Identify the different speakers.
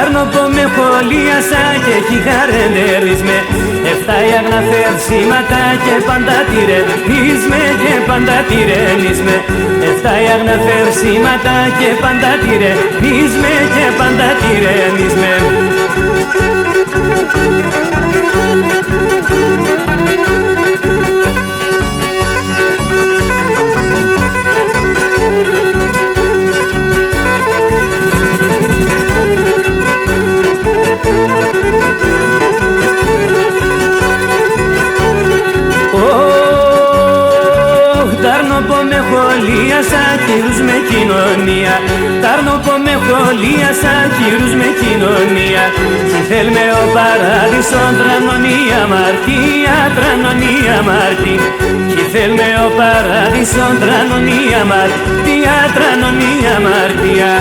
Speaker 1: Τάρνο που με χολίασα και έχει χαρεντερίσμε. Εφτά οι αγναφερσίματα και πάντα τυρενίσμε, και πάντα τυρενίσμε. Εφτά οι αγναφερσίματα και πάντα τυρενίσμε, και πάντα τυρενίσμε. Τάρνο που με χολίασα κύρους με κοινωνία. Τάρνο που με χολίασα κύρους με κοινωνία. Τι θέλ με ο παράδεισον τρανονή αμαρτία, τρανονή αμαρτία. Τι θέλ με ο παράδεισον τρανονή αμαρτία, τρανονή αμαρτία.